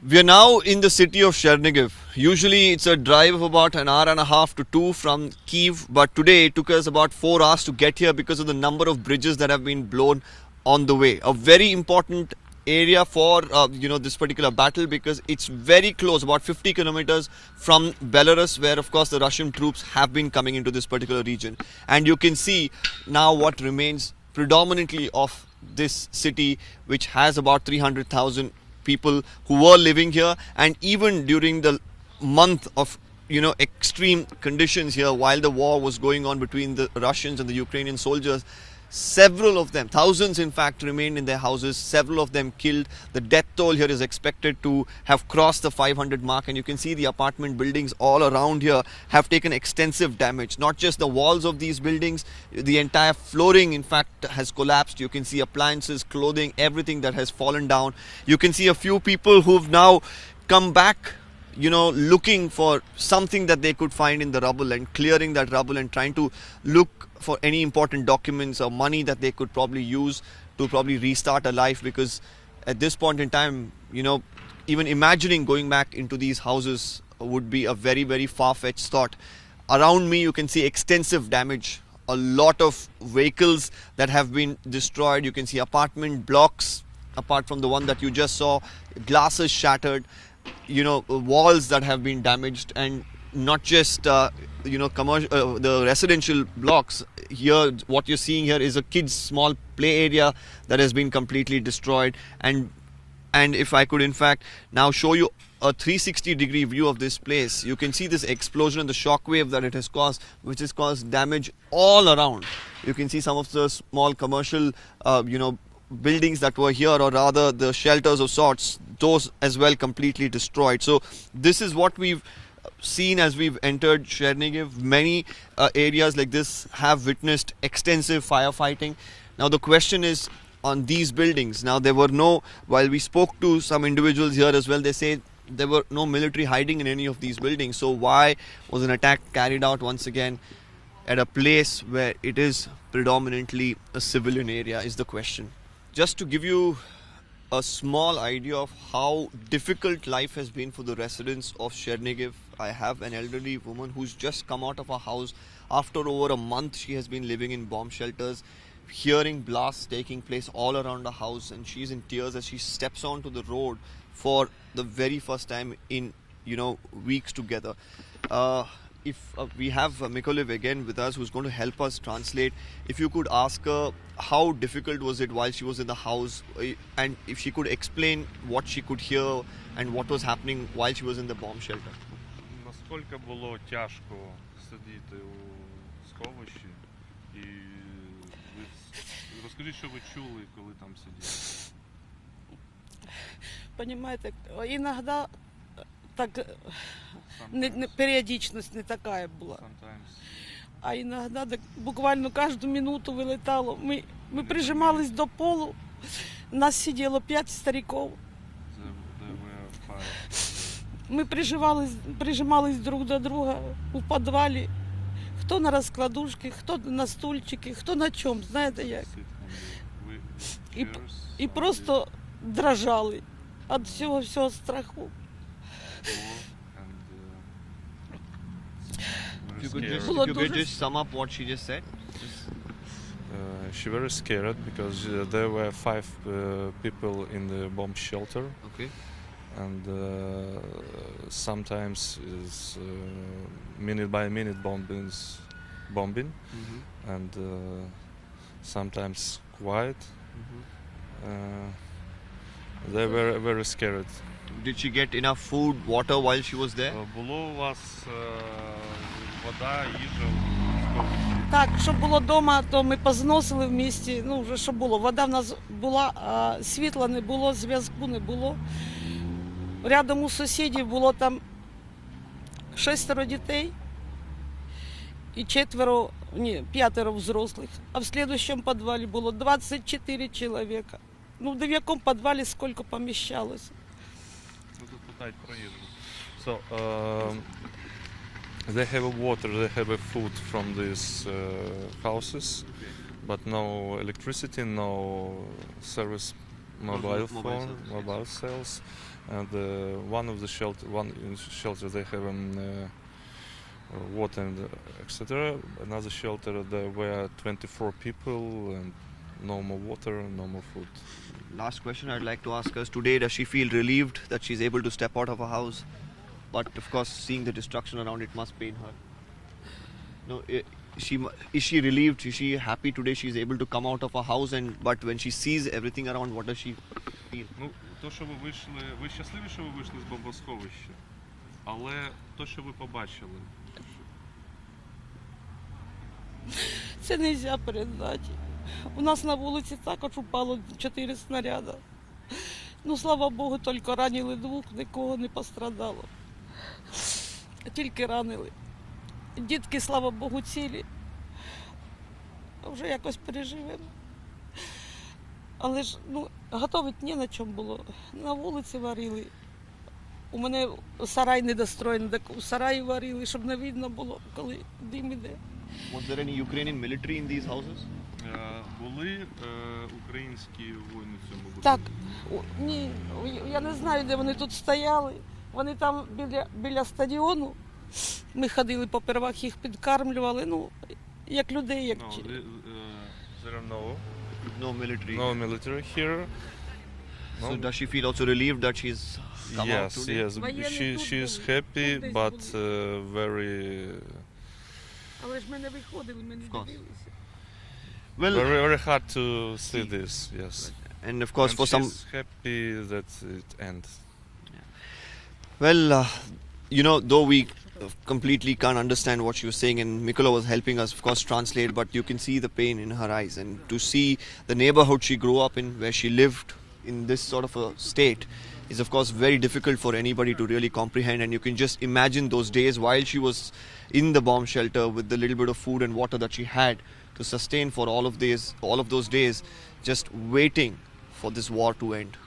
We are now in the city of Chernihiv. Usually it's a drive of about an hour and a half to two from Kiev, but today it took us about 4 hours to get here because of the number of bridges that have been blown on the way. A very important area for this particular battle because it's very close, about 50 kilometers from Belarus, where of course the Russian troops have been coming into this particular region. And you can see now what remains predominantly of this city, which has about 300,000 people who were living here. And even during the month of extreme conditions here, while the war was going on between the Russians and the Ukrainian soldiers, several of them, thousands in fact, remained in their houses, several of them killed. The death toll here is expected to have crossed the 500 mark, and you can see the apartment buildings all around here have taken extensive damage. Not just the walls of these buildings, the entire flooring in fact has collapsed. You can see appliances, clothing, everything that has fallen down. You can see a few people who've now come back, looking for something that they could find in the rubble and clearing that rubble and trying to look for any important documents or money that they could probably use to probably restart a life, because at this point in time, even imagining going back into these houses would be a very, very far-fetched thought. Around me you can see extensive damage, a lot of vehicles that have been destroyed. You can see apartment blocks, apart from the one that you just saw, glasses shattered, walls that have been damaged, and not just commercial, the residential blocks. Here what you're seeing here is a kids small play area that has been completely destroyed. And if I could in fact now show you a 360-degree view of this place, you can see this explosion and the shock wave that it has caused, which has caused damage all around. You can see some of the small commercial buildings that were here, or rather the shelters of sorts, those as well completely destroyed. So this is what we've seen as we've entered Chernihiv. Many areas like this have witnessed extensive firefighting. Now the question is on these buildings. Now there were no, while we spoke to some individuals here as well, they say there were no military hiding in any of these buildings. So why was an attack carried out once again at a place where it is predominantly a civilian area is the question. Just to give you a small idea of how difficult life has been for the residents of Chernihiv, I have an elderly woman who's just come out of her house. After over a month she has been living in bomb shelters, hearing blasts taking place all around the house, and she's in tears as she steps onto the road for the very first time in weeks together. If we have Mykolaiv again with us, who's going to help us translate. If you could ask her how difficult was it while she was in the house, and if she could explain what she could hear and what was happening while she was in the bomb shelter. Наскільки було тяжко сидіти у сховищі, і розкажіть, що ви чули, коли там сиділи? Понимаете, иногда так периодичность не такая была. А иногда так, буквально каждую минуту вылетало. Мы прижимались до полу, нас сидело 5 стариков. Мы прижимались друг до друга у подвале. Хто на розкладушки, хто на стульчики, хто на чому, знаєте як. І просто дрожали від всього страху. If you could just sum up what she just said. She very scared because there were 5 people in the bomb shelter. Okay. And sometimes is minute by minute bombing, and sometimes quiet. They were very scared. Did she get enough food, water while she was there? Було у вас вода, їжа в сховищі? Так, що було вдома, то ми позносили в місті, вже що було. Вода в нас була, а світла не було, зв'язку не було. Рядом у сусідів було там 6 дітей і 5 взрослих. А в слідуючому підвалі було 24 чоловіка. В якому підвалі скільки поміщалося. So they have water, they have food from these houses, but no electricity, no service mobile mobile phone, cells, yes. mobile cells, and one of the shelter they have water and etc. Another shelter there were 24 people and no more water, no more food. Last question I'd like to ask us today: does she feel relieved that she's able to step out of her house? But of course, seeing the destruction around it must pain her. No, is she relieved? Is she happy today? She's able to come out of her house, and but when she sees everything around, what does she feel? Ну, то, що ви щасливі, що ви вийшли з бомбосховища, але то, що ви побачили, Це не можна передати. У нас на вулиці також упало 4 снаряди. Ну, слава Богу, тільки ранили 2, нікого не пострадало. Тільки ранили. Дітки, слава Богу, цілі. Вже якось переживемо. Але ж, готувати ні на чому було. На вулиці варили. У мене сарай недостроєний, так у сараї варили, щоб не видно було, коли дим іде. Was there any Ukrainian military in these houses? були українські воїни в цьому будинку? Так, ні, я не знаю, де вони тут стояли. Вони там біля стадіону. Ми ходили попервах, їх підкармлювали, як людей, як No, there are No military. no military here. So No. does she feel also relieved that she's come out Yes, today? yes. Воєнні тут She is були, happy, тут десь but були. very, Але ж ми не виходили, ми не Of course. дивилися. Well, very hard to see See. this. Yes. and of course And for some, she's happy that it ends. well, though we completely can't understand what she was saying, and Mikola was helping us, of course, translate, but you can see the pain in her eyes, and to see the neighborhood she grew up in, where she lived in this sort of a state, is of course very difficult for anybody to really comprehend. And you can just imagine those days while she was in the bomb shelter with the little bit of food and water that she had to sustain for all of those days, just waiting for this war to end.